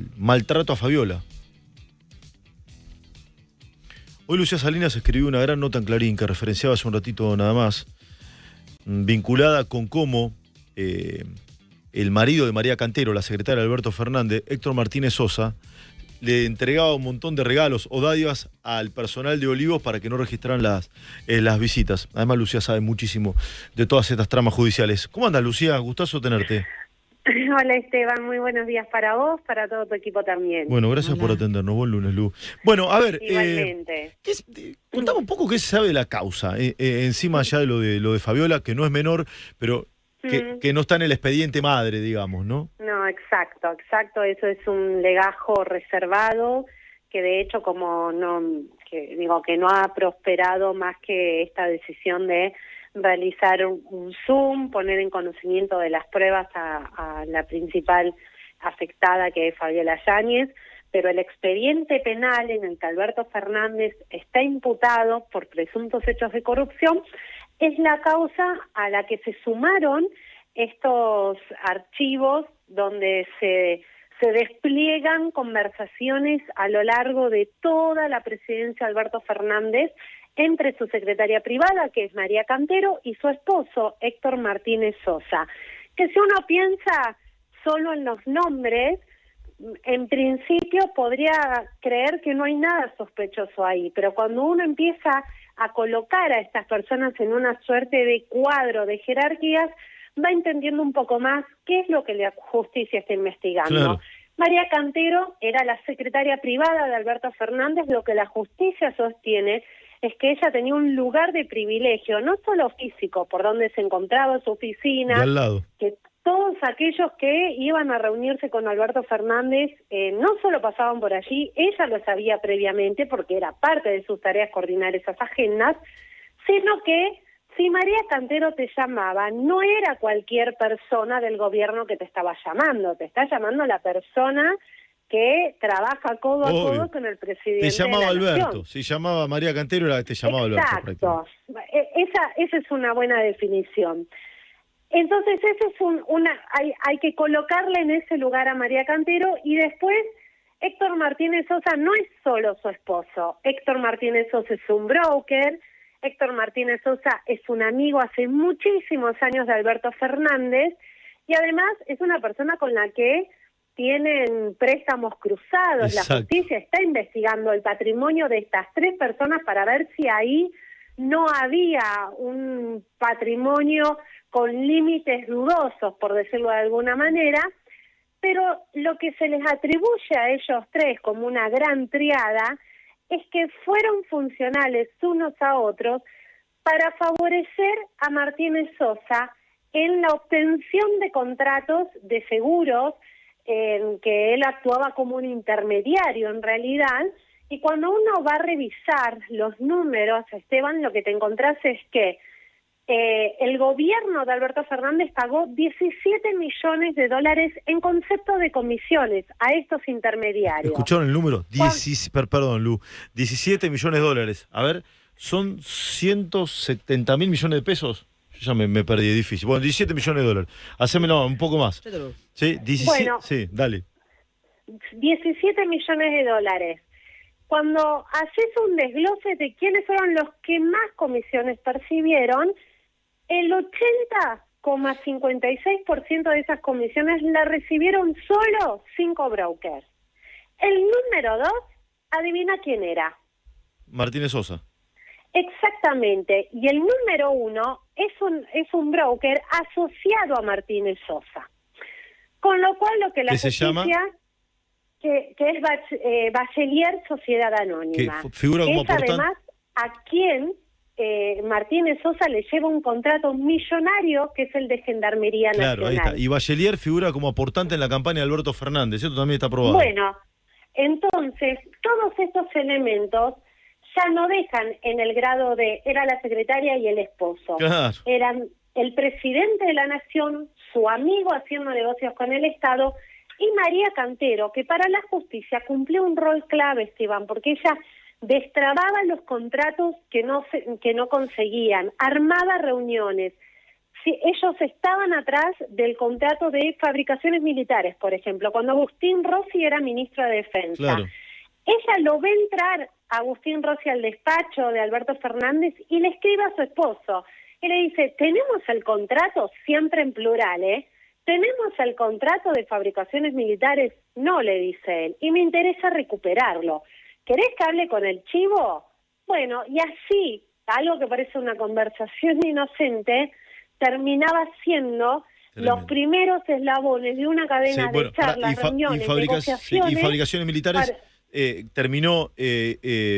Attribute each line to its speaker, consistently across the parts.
Speaker 1: el maltrato a Fabiola. Hoy Lucía Salinas escribió una gran nota en Clarín que referenciaba hace un ratito nada más, vinculada con cómo el marido de María Cantero, la secretaria de Alberto Fernández, Héctor Martínez Sosa, le entregaba un montón de regalos o dádivas al personal de Olivos para que no registraran las visitas. Además, Lucía sabe muchísimo de todas estas tramas judiciales. ¿Cómo andas, Lucía? Gustazo tenerte.
Speaker 2: Hola, Esteban. Muy buenos días para vos, para todo tu equipo también.
Speaker 1: Bueno, gracias por atendernos. Buen lunes, Lu. Bueno, a ver,
Speaker 2: Igualmente.
Speaker 1: contame un poco qué se sabe de la causa, encima ya de lo de Fabiola, que no es menor, pero que no está en el expediente madre, digamos, ¿no?
Speaker 2: No, exacto. Eso es un legajo reservado que de hecho que no ha prosperado más que esta decisión de realizar un Zoom, poner en conocimiento de las pruebas a la principal afectada, que es Fabiola Yáñez, pero el expediente penal en el que Alberto Fernández está imputado por presuntos hechos de corrupción es la causa a la que se sumaron estos archivos donde se despliegan conversaciones a lo largo de toda la presidencia de Alberto Fernández entre su secretaria privada, que es María Cantero, y su esposo, Héctor Martínez Sosa. Que si uno piensa solo en los nombres, en principio podría creer que no hay nada sospechoso ahí, pero cuando uno empieza a colocar a estas personas en una suerte de cuadro de jerarquías, va entendiendo un poco más qué es lo que la justicia está investigando.
Speaker 1: Claro.
Speaker 2: María Cantero era la secretaria privada de Alberto Fernández. Lo que la justicia sostiene es que ella tenía un lugar de privilegio, no solo físico, por donde se encontraba su oficina,
Speaker 1: De al lado.
Speaker 2: que todos aquellos que iban a reunirse con Alberto Fernández no solo pasaban por allí, ella lo sabía previamente porque era parte de sus tareas coordinar esas agendas, sino que si María Cantero te llamaba, no era cualquier persona del gobierno que te estaba llamando, te está llamando la persona que trabaja codo a codo con el presidente.
Speaker 1: Te llamaba
Speaker 2: de la
Speaker 1: Alberto,
Speaker 2: nación.
Speaker 1: si llamaba María Cantero era que te llamaba
Speaker 2: Exacto.
Speaker 1: Alberto.
Speaker 2: Esa es una buena definición. Entonces eso es hay que colocarle en ese lugar a María Cantero. Y después Héctor Martínez Sosa no es solo su esposo. Héctor Martínez Sosa es un broker. Héctor Martínez Sosa es un amigo hace muchísimos años de Alberto Fernández y además es una persona con la que tienen préstamos cruzados.
Speaker 1: Exacto.
Speaker 2: La justicia está investigando el patrimonio de estas tres personas para ver si ahí no había un patrimonio con límites dudosos, por decirlo de alguna manera, pero lo que se les atribuye a ellos tres como una gran triada es que fueron funcionales unos a otros para favorecer a Martínez Sosa en la obtención de contratos de seguros, en que él actuaba como un intermediario en realidad. Y cuando uno va a revisar los números, Esteban, lo que te encontrás es que el gobierno de Alberto Fernández pagó $17 millones en concepto de comisiones a estos intermediarios.
Speaker 1: ¿Escucharon el número? Perdón, Lu. $17 millones. A ver, ¿son 170.000 millones de pesos? Yo ya me perdí, es difícil. Bueno, $17 millones. Hacémelo un poco más. Sí, 17.
Speaker 2: Bueno,
Speaker 1: sí, dale.
Speaker 2: $17 millones. Cuando haces un desglose de quiénes fueron los que más comisiones percibieron, el 80,56% de esas comisiones la recibieron solo 5 brokers. El número 2, adivina quién era.
Speaker 1: Martínez Sosa.
Speaker 2: Exactamente. Y el número 1 es un broker asociado a Martínez Sosa. Con lo cual lo que la justicia...
Speaker 1: ¿Qué se llama?
Speaker 2: Que es Bachelier Sociedad Anónima.
Speaker 1: Que figura como aportante.
Speaker 2: Además a quien Martínez Sosa le lleva un contrato millonario que es el de Gendarmería Nacional.
Speaker 1: Claro, ahí está. Y Bachelier figura como aportante en la campaña de Alberto Fernández. Esto también está probado.
Speaker 2: Bueno, entonces todos estos elementos ya no dejan en el grado de era la secretaria y el esposo.
Speaker 1: Claro.
Speaker 2: Eran el presidente de la nación, su amigo haciendo negocios con el Estado, y María Cantero, que para la justicia cumplió un rol clave, Esteban, porque ella destrababa los contratos que no conseguían, armaba reuniones, sí, ellos estaban atrás del contrato de fabricaciones militares, por ejemplo, cuando Agustín Rossi era ministro de Defensa.
Speaker 1: Claro.
Speaker 2: Ella lo ve entrar a Agustín Rossi al despacho de Alberto Fernández y le escribe a su esposo. Y le dice, tenemos el contrato, siempre en plural, ¿eh? ¿Tenemos el contrato de fabricaciones militares? No, le dice él, y me interesa recuperarlo. ¿Querés que hable con el chivo? Bueno, y así, algo que parece una conversación inocente, terminaba siendo
Speaker 1: Tremendo.
Speaker 2: los primeros eslabones de una cadena de charlas, reuniones, negociaciones.
Speaker 1: Y Fabricaciones Militares terminó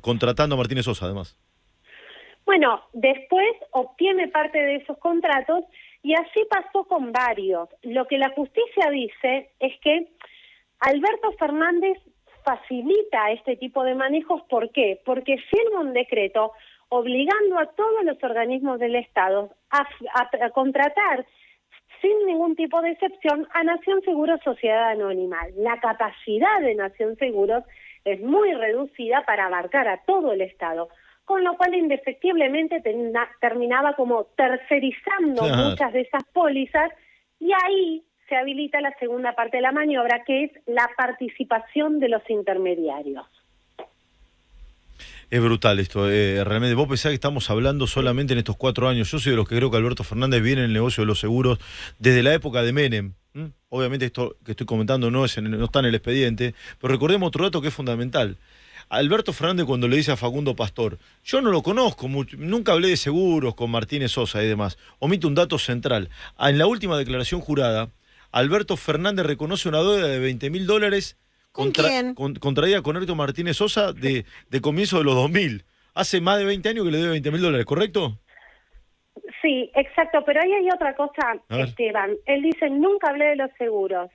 Speaker 1: contratando a Martínez Sosa, además.
Speaker 2: Bueno, después obtiene parte de esos contratos y así pasó con varios. Lo que la justicia dice es que Alberto Fernández facilita este tipo de manejos. ¿Por qué? Porque firma un decreto obligando a todos los organismos del Estado a contratar sin ningún tipo de excepción a Nación Seguros Sociedad Anónima. La capacidad de Nación Seguros es muy reducida para abarcar a todo el Estado, con lo cual indefectiblemente terminaba como tercerizando muchas de esas pólizas, y ahí se habilita la segunda parte de la maniobra, que es la participación de los intermediarios.
Speaker 1: Es brutal esto, realmente. Vos pensás que estamos hablando solamente en estos 4 años. Yo soy de los que creo que Alberto Fernández viene en el negocio de los seguros desde la época de Menem. Obviamente esto que estoy comentando no está en el expediente, pero recordemos otro dato que es fundamental. Alberto Fernández, cuando le dice a Facundo Pastor, yo no lo conozco mucho, nunca hablé de seguros con Martínez Sosa y demás, omite un dato central. En la última declaración jurada, Alberto Fernández reconoce una deuda de $20.000 contraída con Héctor Martínez Sosa de comienzo de los 2000. Hace más de 20 años que le debe $20.000, ¿correcto?
Speaker 2: Sí, exacto, pero ahí hay otra cosa, Esteban. Él dice, nunca hablé de los seguros.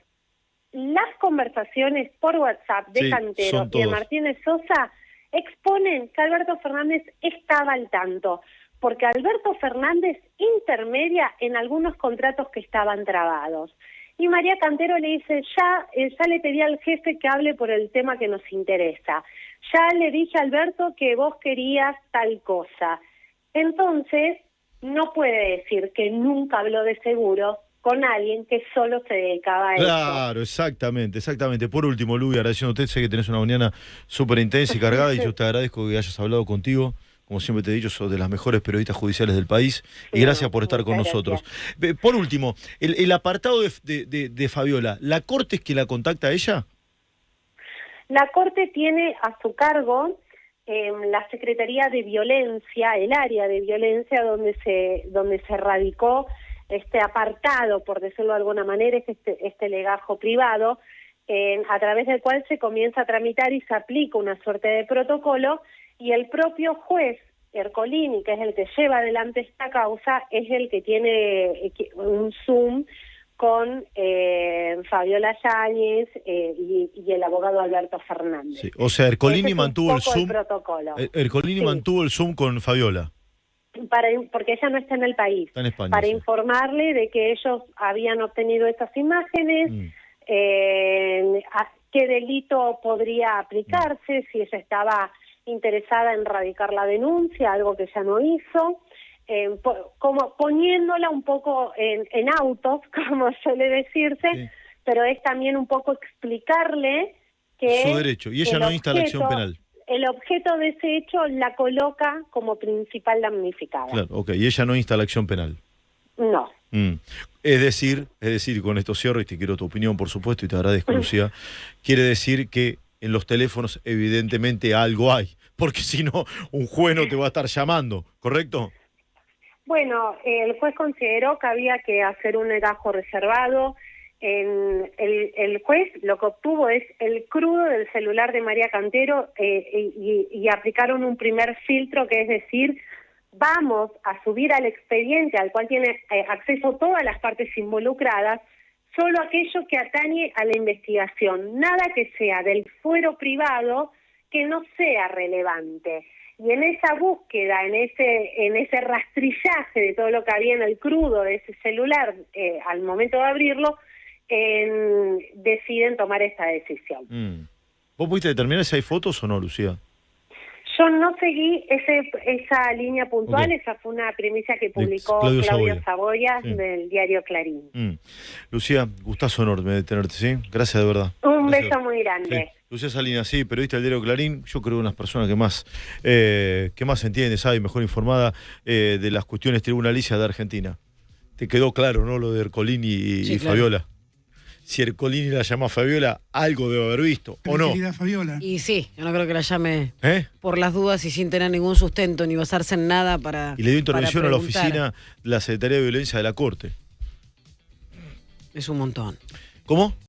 Speaker 2: Las conversaciones por WhatsApp de Cantero y de Martínez Sosa exponen que Alberto Fernández estaba al tanto, porque Alberto Fernández intermedia en algunos contratos que estaban trabados. Y María Cantero le dice, ya le pedí al jefe que hable por el tema que nos interesa. Ya le dije a Alberto que vos querías tal cosa. Entonces, no puede decir que nunca habló de seguros con alguien que solo se dedicaba a eso.
Speaker 1: Claro, exactamente. Por último, Luby, agradeciéndote, sé que tenés una mañana súper intensa y cargada, y yo te agradezco que hayas hablado contigo. Como siempre te he dicho, sos de las mejores periodistas judiciales del país, y gracias por estar con nosotros. Por último, el apartado de Fabiola, ¿la Corte es que la contacta a ella?
Speaker 2: La Corte tiene a su cargo la Secretaría de Violencia, el área de violencia donde se radicó este apartado, por decirlo de alguna manera, es este legajo privado, a través del cual se comienza a tramitar y se aplica una suerte de protocolo, y el propio juez Ercolini, que es el que lleva adelante esta causa, es el que tiene un Zoom con Fabiola Yáñez y el abogado Alberto Fernández.
Speaker 1: Sí, o sea, Ercolini mantuvo el Zoom. Ercolini
Speaker 2: sí.
Speaker 1: Mantuvo el Zoom con Fabiola.
Speaker 2: Porque ella no está en el país.
Speaker 1: Está en España,
Speaker 2: para
Speaker 1: sí.
Speaker 2: Informarle de que ellos habían obtenido estas imágenes, qué delito podría aplicarse, si ella estaba interesada en radicar la denuncia, algo que ella no hizo, como poniéndola un poco en autos, como suele decirse, sí. Pero es también un poco explicarle que
Speaker 1: su derecho, y ella no insta la acción penal.
Speaker 2: El objeto de ese hecho la coloca como principal damnificada.
Speaker 1: Claro, ok, y ella no insta la acción penal.
Speaker 2: No.
Speaker 1: Es decir, con esto cierro y te quiero tu opinión, por supuesto, y te agradezco, Lucía, quiere decir que en los teléfonos evidentemente algo hay, porque si no, un juez no te va a estar llamando, ¿correcto?
Speaker 2: Bueno, el juez consideró que había que hacer un legajo reservado. El juez lo que obtuvo es el crudo del celular de María Cantero y aplicaron un primer filtro, que es decir, vamos a subir al expediente al cual tiene acceso todas las partes involucradas, solo aquello que atañe a la investigación, nada que sea del fuero privado que no sea relevante. Y en esa búsqueda, en ese rastrillaje de todo lo que había en el crudo de ese celular, al momento de abrirlo, deciden tomar esta decisión.
Speaker 1: ¿Vos pudiste determinar si hay fotos o no, Lucía?
Speaker 2: Yo no seguí esa línea puntual,
Speaker 1: Okay.
Speaker 2: esa fue una primicia que publicó
Speaker 1: Claudio
Speaker 2: Claudio
Speaker 1: Saboya.
Speaker 2: Saboya
Speaker 1: Sí.
Speaker 2: del diario Clarín.
Speaker 1: Lucía, gustazo enorme de tenerte, ¿sí? Gracias de verdad.
Speaker 2: Un
Speaker 1: Gracias.
Speaker 2: beso muy grande.
Speaker 1: Sí. Lucía Salinas, sí, periodista del diario Clarín, yo creo una de las personas que más entiende, sabe, mejor informada de las cuestiones tribunalicias de Argentina. Te quedó claro, ¿no? Lo de Ercolini y
Speaker 3: claro.
Speaker 1: Fabiola. Si Ercolini la llama a Fabiola, algo debe haber visto, ¿o no?
Speaker 4: Querida Fabiola.
Speaker 3: Y sí, yo no creo que la llame
Speaker 1: ¿Eh?
Speaker 3: por las dudas y sin tener ningún sustento ni basarse en nada para.
Speaker 1: Y le dio intervención
Speaker 3: para
Speaker 1: a la
Speaker 3: preguntar.
Speaker 1: oficina de la Secretaría de Violencia de la Corte.
Speaker 3: Es un montón.
Speaker 1: ¿Cómo?